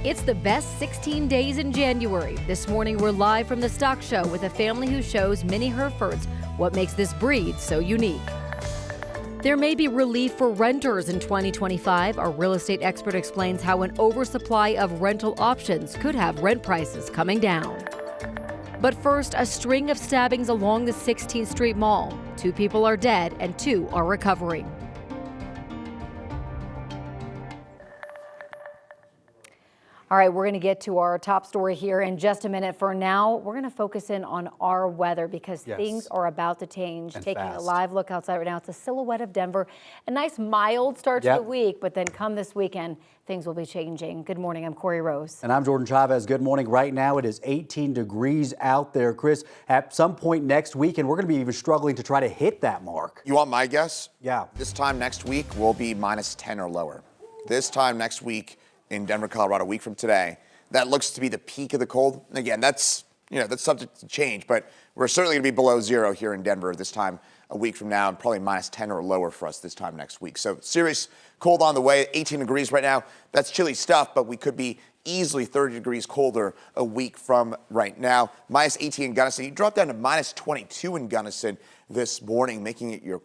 It's the best 16 days in January. This morning, we're live from the stock show with a family who shows mini Herefords what makes this breed so unique. There may be relief for renters in 2025. Our real estate expert explains how an oversupply of rental options could have rent prices coming down. But first, a string of stabbings along the 16th Street Mall. 2 people are dead and 2 are recovering. All right, we're going to get to our top story here in just a minute. For now, we're going to focus in on our weather because things are about to change. And taking a live look outside right now, it's a silhouette of Denver. A nice mild start to the week, but then come this weekend, things will be changing. Good morning, I'm Corey Rose. And I'm Jordan Chavez. Good morning. Right now, it is 18 degrees out there, Chris. At some point next week, and we're going to be even struggling to try to hit that mark. You want my guess? Yeah. This time next week will be minus 10 or lower. This time next week, in Denver, Colorado, a week from today, that looks to be the peak of the cold. And again, that's subject to change, but we're certainly going to be below zero here in Denver this time a week from now, and probably minus 10 or lower for us this time next week. So serious cold on the way. 18 degrees right now. That's chilly stuff, but we could be easily 30 degrees colder a week from right now. Minus 18 in Gunnison. You drop down to minus 22 in Gunnison this morning, making it your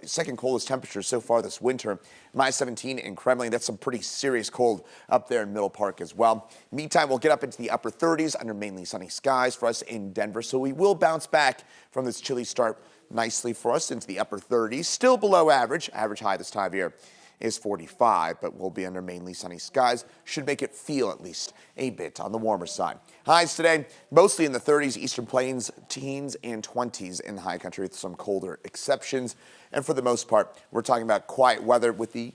second coldest temperature so far this winter. Minus 17 in Kremlin. That's some pretty serious cold up there in Middle Park as well. Meantime, we'll get up into the upper 30s under mainly sunny skies for us in Denver. So we will bounce back from this chilly start nicely for us into the upper 30s. Still below average. Average high this time of year is 45, but we'll be under mainly sunny skies. Should make it feel at least a bit on the warmer side. Highs today, mostly in the 30s, Eastern Plains, teens and 20s in the high country with some colder exceptions. And for the most part, we're talking about quiet weather with the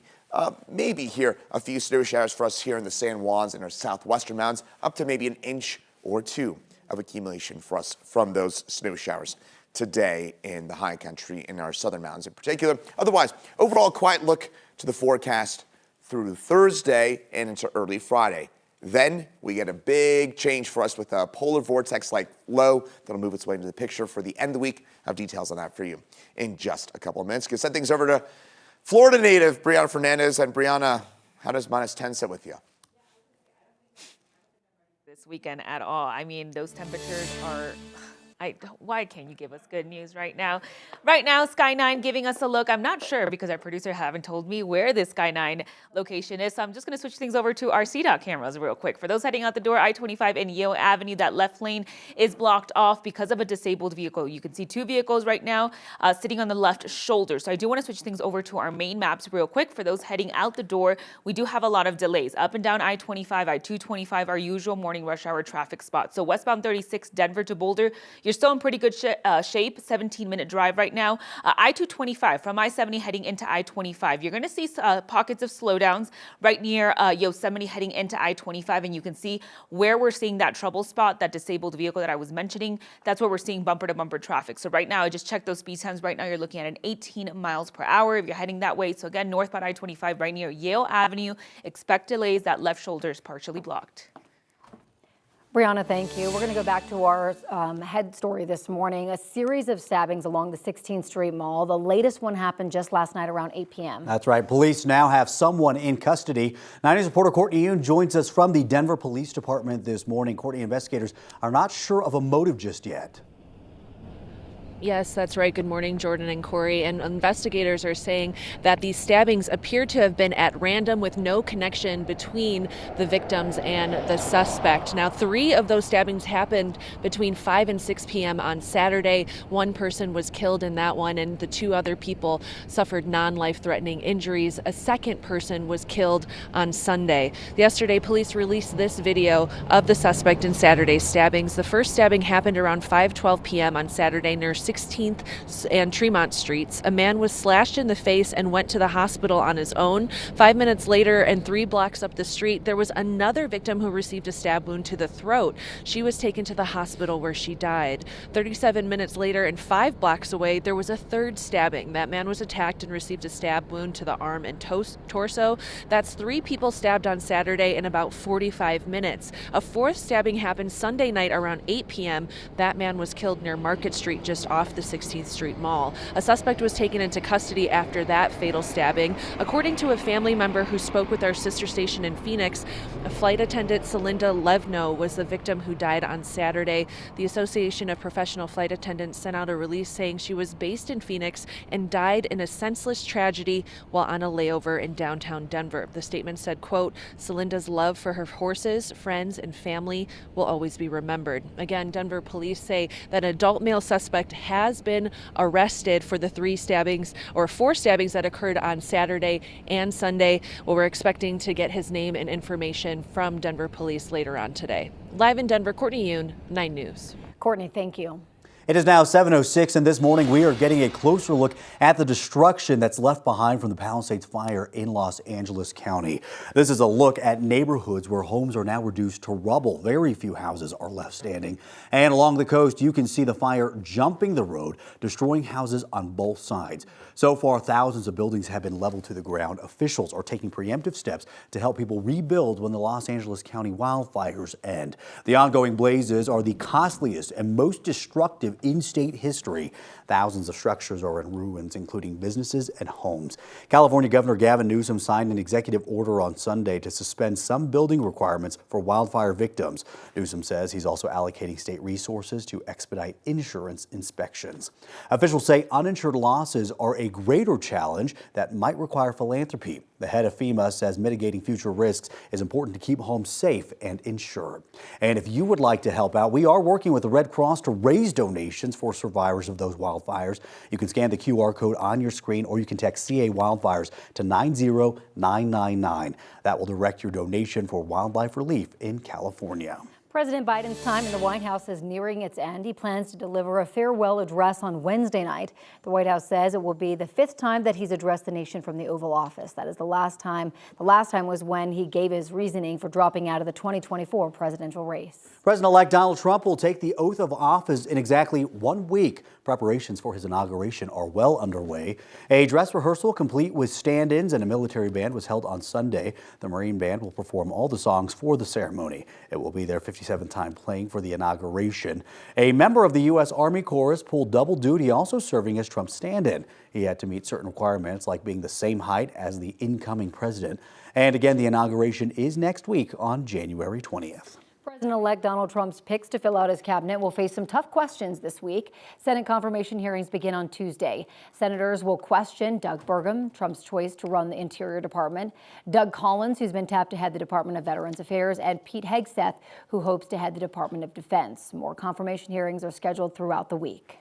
maybe here a few snow showers for us here in the San Juans and our southwestern mountains, up to maybe an inch or 2 of accumulation for us from those snow showers today in the high country in our southern mountains in particular. Otherwise, overall quiet look to the forecast through Thursday and into early Friday. Then we get a big change for us with a polar vortex-like low that'll move its way into the picture for the end of the week. I have details on that for you in just a couple of minutes. Gonna send things over to Florida native Brianna Fernandez. And Brianna, how does minus 10 sit with you? This weekend at all. I mean, those temperatures are... why can't you give us good news right now? Right now, Sky 9 giving us a look. I'm not sure because our producer haven't told me where this Sky 9 location is. So I'm just going to switch things over to our CDOT cameras real quick. For those heading out the door, I-25 and Yale Avenue, that left lane is blocked off because of a disabled vehicle. You can see 2 vehicles right now sitting on the left shoulder. So I do want to switch things over to our main maps real quick. For those heading out the door, we do have a lot of delays. Up and down I-25, I-225, our usual morning rush hour traffic spots. So westbound 36, Denver to Boulder, you're still in pretty good shape, 17-minute drive right now. I-225 from I-70 heading into I-25. You're going to see pockets of slowdowns right near Yosemite heading into I-25, and you can see where we're seeing that trouble spot, that disabled vehicle that I was mentioning. That's where we're seeing bumper-to-bumper traffic. So right now, I just checked those speed times. Right now, you're looking at an 18 miles per hour if you're heading that way. So again, northbound I-25 right near Yale Avenue. Expect delays. That left shoulder is partially blocked. Brianna, thank you. We're going to go back to our head story this morning. A series of stabbings along the 16th Street Mall. The latest one happened just last night around 8 p.m. That's right. Police now have someone in custody. 9 News reporter Courtney Yoon joins us from the Denver Police Department this morning. Courtney, investigators are not sure of a motive just yet. Yes, that's right. Good morning, Jordan and Corey. And investigators are saying that these stabbings appear to have been at random with no connection between the victims and the suspect. Now, 3 of those stabbings happened between 5 and 6 p.m. on Saturday. 1 person was killed in that one, and the 2 other people suffered non-life-threatening injuries. A second person was killed on Sunday. Yesterday, police released this video of the suspect in Saturday's stabbings. The first stabbing happened around 5:12 p.m. on Saturday near 16th and Tremont Streets. A man was slashed in the face and went to the hospital on his own. 5 minutes later, and 3 blocks up the street, there was another victim who received a stab wound to the throat. She was taken to the hospital where she died. 37 minutes later, and 5 blocks away, there was a third stabbing. That man was attacked and received a stab wound to the arm and torso. That's 3 people stabbed on Saturday in about 45 minutes. A 4th stabbing happened Sunday night around 8 p.m. That man was killed near Market Street just off off the 16th Street Mall. A suspect was taken into custody after that fatal stabbing. According to a family member who spoke with our sister station in Phoenix, a flight attendant, Celinda Levno, was the victim who died on Saturday. The Association of Professional Flight Attendants sent out a release saying she was based in Phoenix and died in a senseless tragedy while on a layover in downtown Denver. The statement said, quote, "Celinda's love for her horses, friends, and family will always be remembered." Again, Denver police say that an adult male suspect has been arrested for the four stabbings that occurred on Saturday and Sunday. Well, we're expecting to get his name and information from Denver police later on today. Live in Denver, Courtney Yoon, 9 News. Courtney, thank you. It is now 7:06, and this morning we are getting a closer look at the destruction that's left behind from the Palisades fire in Los Angeles County. This is a look at neighborhoods where homes are now reduced to rubble. Very few houses are left standing. And along the coast, you can see the fire jumping the road, destroying houses on both sides. So far, thousands of buildings have been leveled to the ground. Officials are taking preemptive steps to help people rebuild when the Los Angeles County wildfires end. The ongoing blazes are the costliest and most destructive in state history. Thousands of structures are in ruins, including businesses and homes. California Governor Gavin Newsom signed an executive order on Sunday to suspend some building requirements for wildfire victims. Newsom says he's also allocating state resources to expedite insurance inspections. Officials say uninsured losses are a greater challenge that might require philanthropy. The head of FEMA says mitigating future risks is important to keep homes safe and insured. And if you would like to help out, we are working with the Red Cross to raise donations for survivors of those wildfires. You can scan the QR code on your screen, or you can text CA Wildfires to 90999. That will direct your donation for wildlife relief in California. President Biden's time in the White House is nearing its end. He plans to deliver a farewell address on Wednesday night. The White House says it will be the 5th time that he's addressed the nation from the Oval Office. That is the last time. The last time was when he gave his reasoning for dropping out of the 2024 presidential race. President-elect Donald Trump will take the oath of office in exactly 1 week. Preparations for his inauguration are well underway. A dress rehearsal complete with stand-ins and a military band was held on Sunday. The Marine Band will perform all the songs for the ceremony. It will be their 57th time playing for the inauguration. A member of the U.S. Army Corps pulled double duty, also serving as Trump's stand-in. He had to meet certain requirements like being the same height as the incoming president. And again, the inauguration is next week on January 20th. President-elect Donald Trump's picks to fill out his cabinet will face some tough questions this week. Senate confirmation hearings begin on Tuesday. Senators will question Doug Burgum, Trump's choice to run the Interior Department, Doug Collins, who's been tapped to head the Department of Veterans Affairs, and Pete Hegseth, who hopes to head the Department of Defense. More confirmation hearings are scheduled throughout the week.